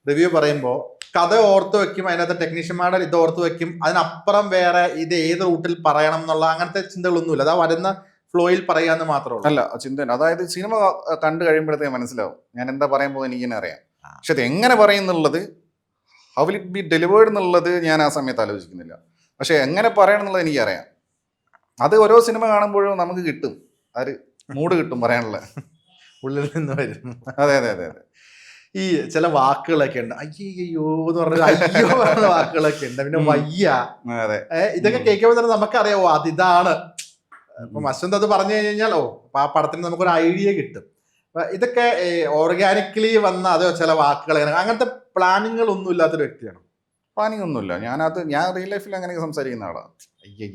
Review പറയുമ്പോൾ കഥ ഓർത്ത് വെക്കും, അതിനകത്ത് ടെക്നീഷ്യന്മാരുടെ ഇത് ഓർത്ത് വെക്കും, അതിനപ്പുറം വേറെ ഇത് ഏത് റൂട്ടിൽ പറയണം എന്നുള്ള അങ്ങനത്തെ ചിന്തകളൊന്നുമില്ല. അതാ വരുന്ന ഫ്ലോയിൽ പറയാന്ന് മാത്രമേ ഉള്ളൂ. അല്ല ചിന്തന, അതായത് സിനിമ കണ്ടു കഴിയുമ്പോഴത്തേക്ക് മനസ്സിലാവും ഞാൻ എന്താ പറയാൻ പോകുന്നത്, എനിക്ക് തന്നെ അറിയാം. പക്ഷെ അത് എങ്ങനെ പറയുന്നുള്ളത്, how will it be delivered എന്നുള്ളത് ഞാൻ ആ സമയത്ത് ആലോചിക്കുന്നില്ല. പക്ഷെ എങ്ങനെ പറയണം എന്നുള്ളത് എനിക്കറിയാം. അത് ഓരോ സിനിമ കാണുമ്പോഴും നമുക്ക് കിട്ടും, ഒരു മൂഡ് കിട്ടും പറയാനുള്ള, ഉള്ളിൽ നിന്ന് വരും. അതെ അതെ അതെ അതെ. ഈ ചില വാക്കുകളൊക്കെ ഉണ്ട്, അയ്യോ എന്ന് പറഞ്ഞ അയ്യോ പറഞ്ഞ വാക്കുകളൊക്കെ ഉണ്ട്, പിന്നെ വയ്യ, അതെ. ഇതൊക്കെ കേൾക്കുമ്പോൾ തന്നെ നമുക്കറിയാവോ അതിതാണ്. ഇപ്പൊ അശ്വന്ത് അത് പറഞ്ഞു കഴിഞ്ഞാൽ അപ്പൊ ആ പടത്തിന് നമുക്കൊരു ഐഡിയ കിട്ടും. ഇതൊക്കെ ഓർഗാനിക്കലി വന്ന അതോ ചില വാക്കുകൾ അങ്ങനത്തെ പ്ലാനിങ്ങൾ ഒന്നും ഇല്ലാത്തൊരു വ്യക്തിയാണ്? പ്ലാനിങ് ഒന്നുമില്ല. ഞാൻ റിയൽ ലൈഫിൽ അങ്ങനെ സംസാരിക്കുന്ന ആളാണ്. അയ്യേ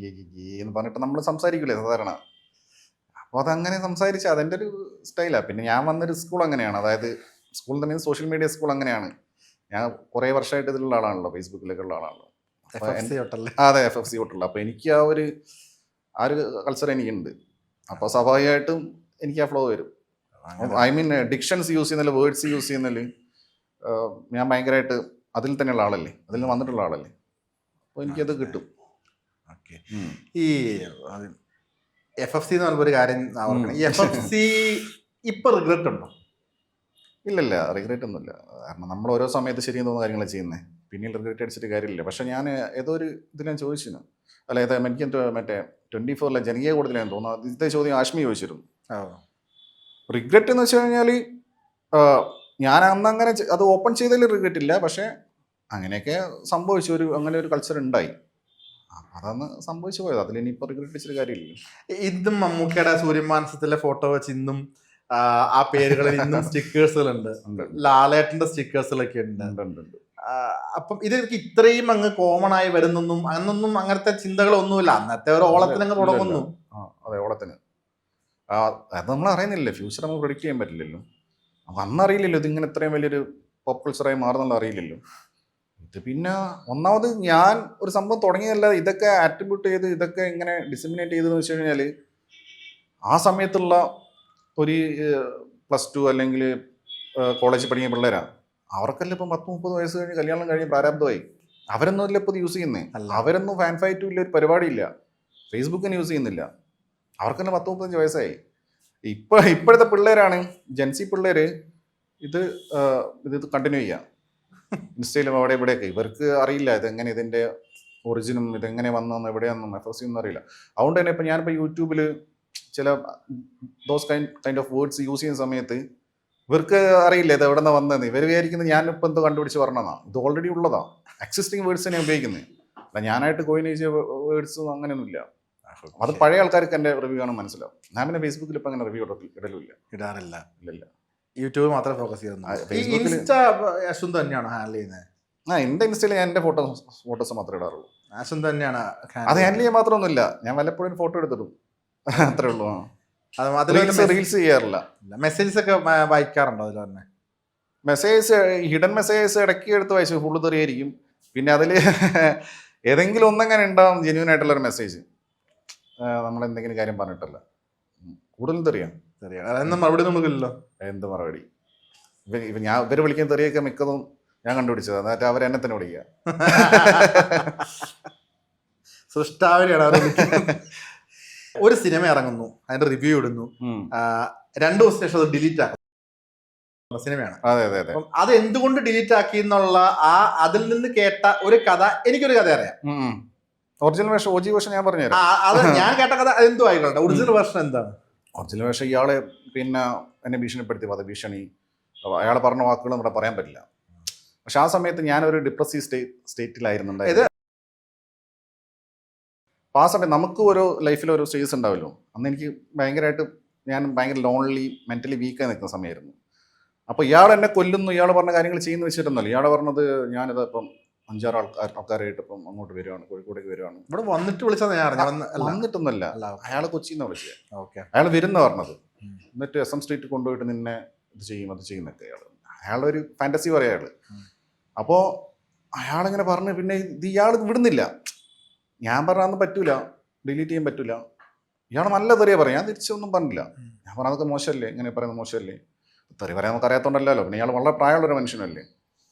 എന്ന് പറഞ്ഞിട്ട് നമ്മൾ സംസാരിക്കില്ലേ സാധാരണ. അപ്പോൾ അതങ്ങനെ സംസാരിച്ച് അതെൻ്റെ ഒരു സ്റ്റൈലാണ്. പിന്നെ ഞാൻ വന്നൊരു സ്കൂൾ അങ്ങനെയാണ്, അതായത് സ്കൂൾ തന്നെ സോഷ്യൽ മീഡിയ സ്കൂൾ അങ്ങനെയാണ്. ഞാൻ കുറേ വർഷമായിട്ട് ഇതിലുള്ള ആളാണല്ലോ, ഫേസ്ബുക്കിലൊക്കെ ഉള്ള ആളാണല്ലോ. അതെ, FFC തൊട്ടുള്ള. അപ്പോൾ എനിക്ക് ആ ഒരു കൾച്ചർ എനിക്കുണ്ട്. അപ്പോൾ സ്വാഭാവികമായിട്ടും എനിക്ക് ആ ഫ്ലോ വരും. ഐ മീൻ ഡിക്ഷൻസ് യൂസ് ചെയ്യുന്നില്ല, വേർഡ്സ് യൂസ് ചെയ്യുന്നില്ല, ഞാൻ ഭയങ്കരമായിട്ട് അതിൽ തന്നെയുള്ള ആളല്ലേ, അതിൽ നിന്ന് വന്നിട്ടുള്ള ആളല്ലേ, അപ്പോൾ എനിക്കത് കിട്ടും. ഓക്കെ. ഈ FFC എന്ന് പറയുമ്പോൾ ഒരു കാര്യം ഓർക്കണം, ഈ FFC ഇപ്പൊ റിഗ്രറ്റ് ഉണ്ടോ? ഇല്ലല്ല, റിഗ്രറ്റ് ഒന്നുമില്ല. കാരണം നമ്മൾ ഓരോ സമയത്ത് ശരിയെന്ന് തോന്നുന്ന കാര്യങ്ങൾ ചെയ്യുന്നത്, പിന്നീട് റിഗ്രറ്റ് അടിച്ചിട്ട് കാര്യമില്ല. പക്ഷെ ഞാൻ ഏതോ ഒരു ഇതിൽ ഞാൻ ചോദിച്ചിരുന്നു, അല്ല ഏതാ എനിക്ക് മറ്റേ 24 ജനകീയ കൂടുതലാണെന്ന് തോന്നുന്നു, ഇതേ ചോദ്യം ആഷ്മി ചോദിച്ചിരുന്നു. റിഗ്രറ്റ് എന്ന് വെച്ച് കഴിഞ്ഞാൽ ഞാൻ അന്ന് അങ്ങനെ അത് ഓപ്പൺ ചെയ്തതിൽ റിഗ്രറ്റ് ഇല്ല. പക്ഷെ അങ്ങനെയൊക്കെ സംഭവിച്ചു, അങ്ങനെ ഒരു കൾച്ചർ ഉണ്ടായി, അതാണ് സംഭവിച്ചു പോയത്. അതിൽ ഇനിയിപ്പോൾ റിഗ്രറ്റ് വെച്ചിട്ട് കാര്യമില്ല. ഇന്നും മമ്മൂക്കയുടെ സൂര്യമാനസത്തിലെ ഫോട്ടോ വെച്ച് ഇന്നും ആ പേരുകളിൽ ഇന്നും സ്റ്റിക്കേഴ്സുകളുണ്ട്, ലാലേട്ടന്റെ സ്റ്റിക്കേഴ്സുകളൊക്കെ ഉണ്ട്. അപ്പം ഇതൊക്കെ ഇത്രയും അങ്ങ് കോമൺ ആയി വരുന്നൊന്നും അന്നൊന്നും അങ്ങനത്തെ ചിന്തകളൊന്നുമില്ല. അന്നത്തെ ഒരു ഓളത്തിന് അങ്ങ് തുടങ്ങുന്നു. അതെ, ഓളത്തിന് അത് നമ്മൾ അറിയുന്നില്ലല്ലോ, ഫ്യൂച്ചർ നമുക്ക് പ്രൊഡിക്റ്റ് ചെയ്യാൻ പറ്റില്ലല്ലോ. അപ്പം അന്നറിയില്ലല്ലോ ഇതിങ്ങനെ ഇത്രയും വലിയൊരു പോപ്പ് കൾച്ചറായി മാറുന്നുള്ള അറിയില്ലല്ലോ. ഇത് പിന്നെ ഒന്നാമത് ഞാൻ ഒരു സംഭവം തുടങ്ങിയതല്ലാതെ ഇതൊക്കെ ആട്രിബ്യൂട്ട് ചെയ്ത് ഇതൊക്കെ ഇങ്ങനെ ഡിസിമിനേറ്റ് ചെയ്തതെന്ന് വെച്ച് കഴിഞ്ഞാൽ ആ സമയത്തുള്ള ഒരു +2 അല്ലെങ്കിൽ കോളേജിൽ പഠിക്കുന്ന പിള്ളേരാണ്. അവർക്കെല്ലാം ഇപ്പം 10-30 വയസ്സ് കഴിഞ്ഞ് കല്യാണം കഴിഞ്ഞ് പ്രാരാബ്ധമായി. അവരൊന്നും അല്ല ഇപ്പോൾ ഇത് യൂസ് ചെയ്യുന്നത്. അവരൊന്നും ഫാൻ ഫൈറ്റും ഇല്ല, ഒരു പരിപാടിയില്ല, ഫേസ്ബുക്കിന് യൂസ് ചെയ്യുന്നില്ല. അവർക്കെല്ലാം 10-35 വയസ്സായി. ഇപ്പോഴത്തെ പിള്ളേരാണ്, ജെൻസി പിള്ളേർ ഇത് കണ്ടിന്യൂ ചെയ്യാം ഇൻസ്റ്റയിലും അവിടെ ഇവിടെയൊക്കെ. ഇവർക്ക് അറിയില്ല ഇതെങ്ങനെ, ഇതിൻ്റെ ഒറിജിനും ഇതെങ്ങനെ വന്നതെന്ന് എവിടെയാണെന്നും FFC ഒന്നും അറിയില്ല. അതുകൊണ്ട് തന്നെ ഇപ്പം ഞാനിപ്പോൾ യൂട്യൂബിൽ ചില those kind of words use ചെയ്യുന്ന സമയത്ത് ഇവർക്ക് അറിയില്ല ഇത് എവിടെ നിന്ന് വന്നതെന്ന്. ഇവർ വിചാരിക്കുന്നത് ഞാനിപ്പോൾ എന്തോ കണ്ടുപിടിച്ച് പറഞ്ഞതാണ്. ഇത് ഓൾറെഡി ഉള്ളതാണ്, എക്സിസ്റ്റിംഗ് വേർഡ്സ് തന്നെ ഉപയോഗിക്കുന്നത്. അല്ല ഞാനായിട്ട് കോയിൻ ചെയ്ത വേർഡ്സും അങ്ങനെയൊന്നുമില്ല. അത് പഴയ ആൾക്കാർക്ക് എൻ്റെ റിവ്യൂ ആണ് മനസ്സിലാവും. ഞാൻ പിന്നെ ഫേസ്ബുക്കിൽ ഇപ്പം അങ്ങനെ റിവ്യൂ ഇടാറില്ല. യൂട്യൂബ് മാത്രമേ ഫോക്കസ് ചെയ്യുന്നത്. അശ്വന്ത് തന്നെയാണ് ഹാൻഡിൽ ചെയ്യുന്നത്? എൻ്റെ ഇൻസ്റ്റയിൽ ഞാൻ എൻ്റെ ഫോട്ടോസ് മാത്രമേ ഇടാറുള്ളൂ. അശ്വന്ത് തന്നെയാണ് അത് ഹാൻഡിൽ ചെയ്യാൻ മാത്രമൊന്നുമില്ല, ഞാൻ വല്ലപ്പോഴും ഫോട്ടോ എടുത്തിടും, അത്രേ ഉള്ളൂ. റീൽസ് ചെയ്യാറില്ല. മെസ്സേജസ് ഒക്കെ വായിക്കാറുണ്ടോ? അതിൽ തന്നെ മെസ്സേജസ്, ഹിഡൻ മെസ്സേജസ് ഇടയ്ക്ക് എടുത്ത് വായിച്ചു, ഫുള്ള് തെറിയായിരിക്കും. പിന്നെ അതിൽ ഏതെങ്കിലും ഒന്നെങ്ങനെ ഉണ്ടാവും ജെന്യൂൻ ആയിട്ടുള്ളൊരു മെസ്സേജ്, നമ്മളെന്തെങ്കിലും കാര്യം പറഞ്ഞിട്ടല്ല, കൂടുതലും തെറിയാണ്. മറുപടി നമുക്കില്ലല്ലോ. എന്ത് മറുപടി? ഇവർ വിളിക്കുന്ന തെറിയൊക്കെ മിക്കതും ഞാൻ കണ്ടുപിടിച്ചത്, എന്നിട്ട് അവരെന്നെ തന്നെ വിളിക്കുക. സൃഷ്ടാവിനെയാണ്. ഒരു സിനിമ ഇറങ്ങുന്നു, അതിന്റെ റിവ്യൂ ഇടുന്നു, 2 ദിവസത്തിന് ശേഷം അത് ഡിലീറ്റ് ആക്കും സിനിമയാണ്. അപ്പം അത് എന്തുകൊണ്ട് ഡിലീറ്റ് ആക്കി എന്നുള്ള അതിൽ നിന്ന് കേട്ട ഒരു കഥ, എനിക്കൊരു കഥ അറിയാം. ഒറിജിനൽ വേർഷൻ ഞാൻ പറഞ്ഞുതരാം. അത് ഞാൻ കേട്ട കഥ എന്തോ ആയിക്കോട്ടെ. ഒറിജിനൽ വേർഷൻ എന്താണ്? ഒറിജിനൽ വേർഷൻ ഇയാളെ പിന്നെ എന്നെ ഭീഷണിപ്പെടുത്തി, വധഭീഷണി, അയാൾ പറഞ്ഞ വാക്കുകൾ നമ്മുടെ പറയാൻ പറ്റില്ല. പക്ഷെ ആ സമയത്ത് ഞാനൊരു ഡിപ്രസീവ് സ്റ്റേറ്റിലായിരുന്നുണ്ടായത്. അപ്പോൾ ആ സമയത്ത് നമുക്ക് ഓരോ ലൈഫിൽ ഓരോ സ്റ്റേജസ് ഉണ്ടാവല്ലോ. അന്ന് എനിക്ക് ഞാൻ ഭയങ്കര ലോൺലി, മെൻ്റലി വീക്കായി നിൽക്കുന്ന സമയമായിരുന്നു. അപ്പോൾ ഇയാൾ എന്നെ കൊല്ലുന്നു, ഇയാൾ പറഞ്ഞ കാര്യങ്ങൾ ചെയ്യുന്നു വെച്ചിട്ടൊന്നുമല്ല. ഇയാൾ പറഞ്ഞത് ഞാനിത് ഇപ്പം 5-6 ആൾക്കാരായിട്ട് ഇപ്പം അങ്ങോട്ട് വരുവാണ്, കോഴിക്കോടേക്ക് വരുവാണ്. ഇവിടെ വന്നിട്ട് വിളിച്ചത്? വന്നിട്ടൊന്നുമല്ല, അയാൾ കൊച്ചിയിൽ നിന്ന് വിളിച്ചത്. അയാൾ വരുന്ന പറഞ്ഞത്. എന്നിട്ട് SM സ്ട്രീറ്റ് കൊണ്ടുപോയിട്ട് നിന്നെ ഇത് ചെയ്യും, അത് ചെയ്യുന്നൊക്കെ അയാളൊരു ഫാൻറ്റസി പറയാം അയാൾ. അപ്പോൾ അയാളിങ്ങനെ പറഞ്ഞ് പിന്നെ ഇയാൾ വിടുന്നില്ല. ഞാൻ പറഞ്ഞാൽ പറ്റൂല, ഡിലീറ്റ് ചെയ്യാൻ പറ്റൂല. ഇയാൾ നല്ല തെറിയ പറയാം, ഞാൻ തിരിച്ചൊന്നും പറഞ്ഞില്ല. ഞാൻ പറഞ്ഞതൊക്കെ മോശമല്ലേ, ഇങ്ങനെ പറയുന്നത് മോശമല്ലേ, തെറി പറയാൻ നമുക്ക് അറിയാത്തോണ്ടല്ലോ. പിന്നെ ഇയാൾ വളരെ പ്രായമുള്ളൊരു മനുഷ്യനല്ലേ.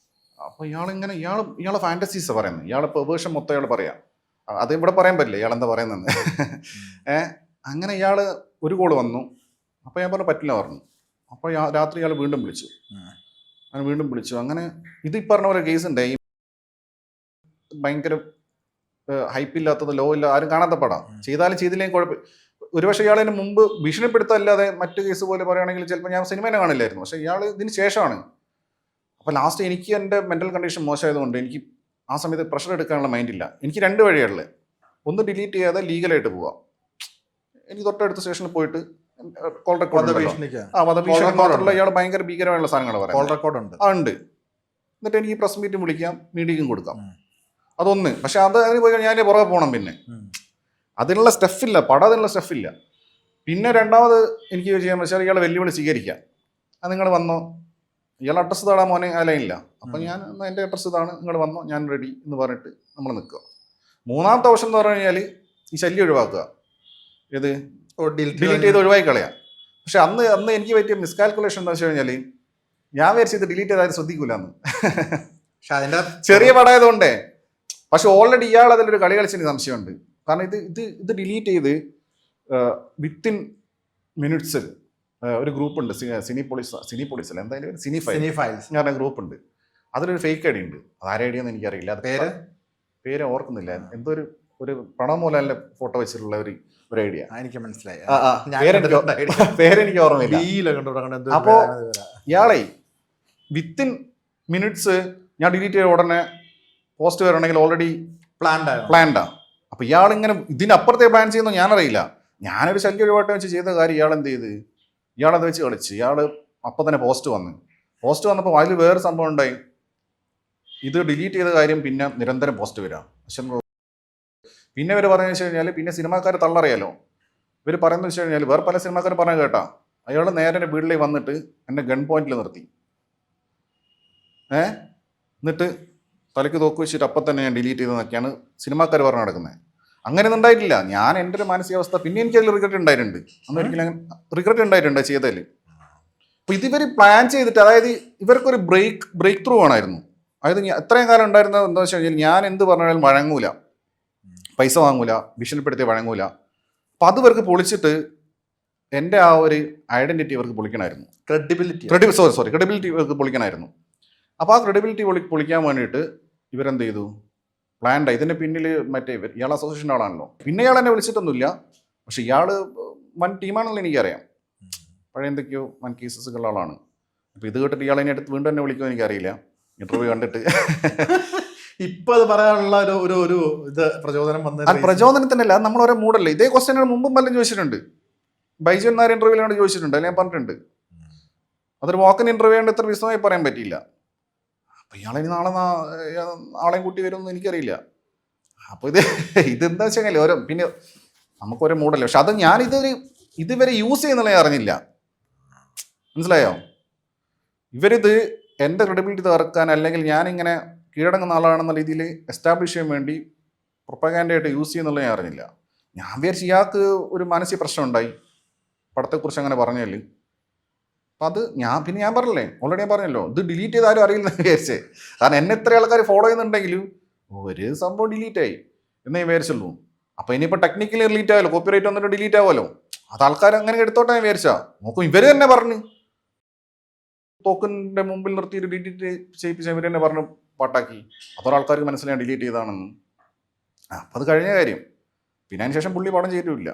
അപ്പോൾ ഇയാളെ ഫാൻറ്റസീസ് പറയുന്നത്, ഇയാളെ പെർവേർഷൻ മൊത്തം ഇയാൾ പറയാം. അത് ഇവിടെ പറയാൻ പറ്റില്ല ഇയാൾ എന്താ പറയുന്നത്. അങ്ങനെ ഇയാൾ ഒരു കോള് വന്നു. അപ്പോൾ ഞാൻ പറഞ്ഞു പറ്റില്ല പറഞ്ഞു. അപ്പോൾ രാത്രി ഇയാൾ വീണ്ടും വിളിച്ചു. അങ്ങനെ ഇത് ഈ പറഞ്ഞ പോലെ കേസ് ഉണ്ട്. ഈ ഭയങ്കര ഹൈപ്പില്ലാത്തത്, ലോ ഇല്ല, ആരും കാണാത്ത പടം. ചെയ്താലും ചെയ്തില്ലെങ്കിൽ കുഴപ്പം. ഒരുപക്ഷെ ഇയാളതിന് മുമ്പ് ഭീഷണിപ്പെടുത്തല്ലാതെ മറ്റു കേസ് പോലെ പറയുകയാണെങ്കിൽ ചിലപ്പോൾ ഞാൻ സിനിമേനെ കാണില്ലായിരുന്നു. പക്ഷേ ഇയാൾ ഇതിന് ശേഷമാണ്. അപ്പോൾ ലാസ്റ്റ് എനിക്ക് എൻ്റെ മെൻ്റൽ കണ്ടീഷൻ മോശമായതുകൊണ്ട് എനിക്ക് ആ സമയത്ത് പ്രഷർ എടുക്കാനുള്ള മൈൻഡില്ല. എനിക്ക് 2 വഴിയുള്ളത്. ഒന്ന് ഡിലീറ്റ് ചെയ്യാതെ ലീഗലായിട്ട് പോവാം. എനിക്ക് തൊട്ടടുത്ത സ്റ്റേഷനിൽ പോയിട്ട് കോൾ റെക്കോർഡ് മാത്രമല്ല, ഇയാൾ ഭയങ്കര ഭീകരമായുള്ള സാധനങ്ങൾ പറയാം. കോൾ റെക്കോർഡ് ഉണ്ട്. എന്നിട്ട് എനിക്ക് പ്രസ് മീറ്റും വിളിക്കാം, മീഡിയക്കും കൊടുക്കാം. അതൊന്ന്. പക്ഷെ അതിന് പോയി ഞാൻ പുറകെ പോകണം. പിന്നെ അതിനുള്ള സ്റ്റെഫില്ല, അതിനുള്ള സ്റ്റെഫില്ല. പിന്നെ രണ്ടാമത് എനിക്ക് ചെയ്യാൻ വെച്ചാൽ ഇയാളെ വെല്ലുവിളി സ്വീകരിക്കാം. അത് നിങ്ങൾ വന്നോ, ഇയാൾ അഡ്രസ്സ് താടാ മോനെ ആ ലൈനില്ല. അപ്പം ഞാൻ എൻ്റെ അഡ്രസ്സ് ഇതാണ്, നിങ്ങൾ വന്നോ, ഞാൻ റെഡി എന്ന് പറഞ്ഞിട്ട് നമ്മൾ നിൽക്കുക. മൂന്നാമത്തെ ഓപ്ഷൻ എന്ന് പറഞ്ഞു കഴിഞ്ഞാൽ ഈ ശല്യം ഒഴിവാക്കുക. ഇത് ഡിലീറ്റ് ചെയ്ത് ഒഴിവാക്കി കളയാം. പക്ഷെ അന്ന് എനിക്ക് പറ്റിയ മിസ്കാൽക്കുലേഷൻ എന്താ വെച്ച് കഴിഞ്ഞാൽ ഞാൻ വിചാരിച്ചു ഇത് ഡിലീറ്റ് ചെയ്താലും ശ്രദ്ധിക്കൂലെന്ന്. പക്ഷെ അതിൻ്റെ ചെറിയ പടമായതുകൊണ്ടേ. പക്ഷെ ഓൾറെഡി ഇയാൾ അതിലൊരു കളി കളിച്ചതിന് സംശയമുണ്ട്. കാരണം ഇത് ഡിലീറ്റ് ചെയ്ത് വിത്തിൻ മിനിറ്റ്സിൽ ഒരു ഗ്രൂപ്പ് ഉണ്ട്, സിനി പോളിസ് അല്ല എന്തായാലും സിനി ഫയൽസ് എന്ന് പറഞ്ഞ ഗ്രൂപ്പ് ഉണ്ട്. അതിലൊരു ഫേക്ക് ഐ ഡി ഉണ്ട്. അത് ആരെ ഐ ഡി എന്ന് എനിക്കറിയില്ല. അത് പേര് ഓർക്കുന്നില്ല. എന്തോ ഒരു പ്രണവ് മോഹൻലാലിന്റെ ഫോട്ടോ വെച്ചിട്ടുള്ള ഒരു ഐഡിയ എനിക്ക് മനസ്സിലായി. പേരെനിക്ക് ഓർമ്മയില്ല. അപ്പോ ഇയാളെ വിത്തിൻ മിനിറ്റ്സ് ഞാൻ ഡിലീറ്റ് ചെയ്ത ഉടനെ പോസ്റ്റ് വരണമെങ്കിൽ ഓൾറെഡി പ്ലാൻഡാ. അപ്പൊ ഇയാളിങ്ങനെ ഇതിനപ്പുറത്തെ പ്ലാൻ ചെയ്യുന്ന ഞാനറിയില്ല. ഞാനൊരു ശല്യം ഒഴിവാട്ടം വെച്ച് ചെയ്ത കാര്യം ഇയാൾ എന്ത് ചെയ്ത്, ഇയാളത് വെച്ച് കളിച്ച്. ഇയാൾ അപ്പം തന്നെ പോസ്റ്റ് വന്നപ്പോൾ അതിൽ വേറെ സംഭവം ഉണ്ടായി. ഇത് ഡിലീറ്റ് ചെയ്ത കാര്യം പിന്നെ നിരന്തരം പോസ്റ്റ് വരാം. പക്ഷെ പിന്നെ ഇവർ പറയുന്നത് വെച്ച് കഴിഞ്ഞാൽ പിന്നെ സിനിമാക്കാർ തള്ളറിയാലോ. ഇവർ പറയുന്നത് വെച്ച് കഴിഞ്ഞാൽ വേറെ പല സിനിമാക്കാർ പറഞ്ഞ കേട്ടാ, അയാൾ നേരെ എൻ്റെ വീട്ടിലേക്ക് വന്നിട്ട് എന്നെ ഗൺ പോയിന്റിൽ നിർത്തി. എന്നിട്ട് തലയ്ക്ക് തോക്ക് വെച്ചിട്ട് അപ്പം തന്നെ ഞാൻ ഡിലീറ്റ് ചെയ്തെന്നൊക്കെയാണ് സിനിമാക്കാർ പറഞ്ഞു നടക്കുന്നത്. അങ്ങനെയൊന്നും ഉണ്ടായിട്ടില്ല. ഞാൻ എൻ്റെ ഒരു മാനസികാവസ്ഥ പിന്നെ എനിക്കതിൽ റിഗ്രറ്റ് ഉണ്ടായിട്ടുണ്ട്. അന്നൊരിക്കലും അങ്ങനെ റിഗ്രറ്റ് ഉണ്ടായിട്ടുണ്ട് ചെയ്തതിൽ. അപ്പോൾ ഇതിവർ പ്ലാൻ ചെയ്തിട്ട്, അതായത് ഇവർക്കൊരു ബ്രേക്ക് ത്രൂ ആണായിരുന്നു. അതായത് ഇത്രയും കാലം ഉണ്ടായിരുന്നത് എന്താ വെച്ച് കഴിഞ്ഞാൽ ഞാൻ എന്ത് പറഞ്ഞാലും വഴങ്ങൂല, പൈസ വാങ്ങൂല, ഭീഷണിപ്പെടുത്തി വഴങ്ങൂല. അപ്പം അത് ഇവർക്ക് പൊളിച്ചിട്ട് എൻ്റെ ആ ഒരു ഐഡൻറ്റിറ്റി ഇവർക്ക് പൊളിക്കണമായിരുന്നു. ക്രെഡിബിലിറ്റി ഇവർക്ക് പൊളിക്കണമായിരുന്നു. അപ്പോൾ ആ ക്രെഡിബിലിറ്റി പൊളിക്കാൻ വേണ്ടിയിട്ട് ഇവരെന്ത് ചെയ്തു, പ്ലാൻഡായി. ഇതിൻ്റെ പിന്നിൽ മറ്റേ ഇയാൾ അസോസിയേഷൻ്റെ ആളാണല്ലോ. പിന്നെ ഇയാൾ എന്നെ വിളിച്ചിട്ടൊന്നുമില്ല. പക്ഷെ ഇയാൾ വൻ ടീമാണെന്നല്ലോ എനിക്കറിയാം. പഴയ എന്തൊക്കെയോ വൻ കേസസുള്ള ആളാണ്. അപ്പോൾ ഇത് കേട്ടിട്ട് ഇയാൾ എന്നെ അടുത്ത് വീണ്ടും എന്നെ വിളിക്കുമോ എനിക്കറിയില്ല, ഇന്റർവ്യൂ കണ്ടിട്ട്. ഇപ്പൊ അത് പറയാനുള്ള ഒരു ഇത് പ്രചോദനം വന്നത് പ്രചോദനത്തിനല്ല, നമ്മൾ ഓരോ മൂഡല്ലേ. ഇതേ ക്വസ്റ്റ്യൻ മുമ്പും പലരും ചോദിച്ചിട്ടുണ്ട്. ബൈജു എന്നാരും ഇന്റർവ്യൂവിലാണ് ചോദിച്ചിട്ടുണ്ട്, അല്ലെങ്കിൽ ഞാൻ പറഞ്ഞിട്ടുണ്ട്. അതൊരു വാക്കിൻ ഇന്റർവ്യൂ ആയിട്ട് ഇത്ര വിശദമായി പറയാൻ പറ്റിയില്ല. അപ്പം ഇയാളിനി നാളെ ആളെയും കൂട്ടി വരുമെന്ന് എനിക്കറിയില്ല. അപ്പോൾ ഇതെന്താ വെച്ച് കഴിഞ്ഞാൽ ഓരോ പിന്നെ നമുക്കൊരോ മൂഡല്ലേ. പക്ഷെ അത് ഞാൻ ഇതുവരെ യൂസ് ചെയ്യുന്നുള്ള അറിഞ്ഞില്ല. മനസ്സിലായോ? ഇവരിത് എൻ്റെ ക്രെഡിബിലിറ്റി തകർക്കാൻ, അല്ലെങ്കിൽ ഞാനിങ്ങനെ കീഴടങ്ങുന്ന ആളാണെന്ന രീതിയിൽ എസ്റ്റാബ്ലിഷ് ചെയ്യാൻ വേണ്ടി പ്രൊപ്പഗാൻഡയായിട്ട് യൂസ് ചെയ്യുന്നുള്ള ഞാൻ അറിഞ്ഞില്ല. ഞാൻ വിചാരിച്ചു ഇയാൾക്ക് ഒരു മാനസിക പ്രശ്നം ഉണ്ടായി പടത്തെക്കുറിച്ച് അങ്ങനെ പറഞ്ഞാൽ. അപ്പം അത് ഞാൻ പറഞ്ഞില്ലേ, ഓൾറെഡി ഞാൻ പറഞ്ഞല്ലോ, ഇത് ഡിലീറ്റ് ചെയ്ത് ആരും അറിയില്ലെന്ന് വിചാരിച്ചേ. കാരണം എന്നെ എത്ര ആൾക്കാർ ഫോളോ ചെയ്യുന്നുണ്ടെങ്കിലും ഒരു സംഭവം ഡിലീറ്റായി എന്നേ വിചാരിച്ചുള്ളൂ. അപ്പോൾ ഇനിയിപ്പോൾ ടെക്നിക്കലി ഡിലീറ്റ് ആവുമല്ലോ, കോപ്പിറൈറ്റ് വന്നിട്ട് ഡിലീറ്റ് ആവുമല്ലോ. അത് ആൾക്കാർ അങ്ങനെ എടുത്തോട്ടെ ഞാൻ വിചാരിച്ചാ. നോക്കും ഇവർ തന്നെ പറഞ്ഞു, തോക്കിൻ്റെ മുമ്പിൽ നിർത്തിയിട്ട് ഡിലീറ്റ് ചെയ്യിപ്പിച്ച ഇവർ തന്നെ പറഞ്ഞു പാട്ടാക്കി. അപ്പോൾ ആൾക്കാർക്ക് മനസ്സിലായി ഡിലീറ്റ് ചെയ്താണെന്ന്. അപ്പം അത് കഴിഞ്ഞ കാര്യം. പിന്നെ അതിന് ശേഷം പുള്ളി പടം ചെയ്തിട്ടില്ല.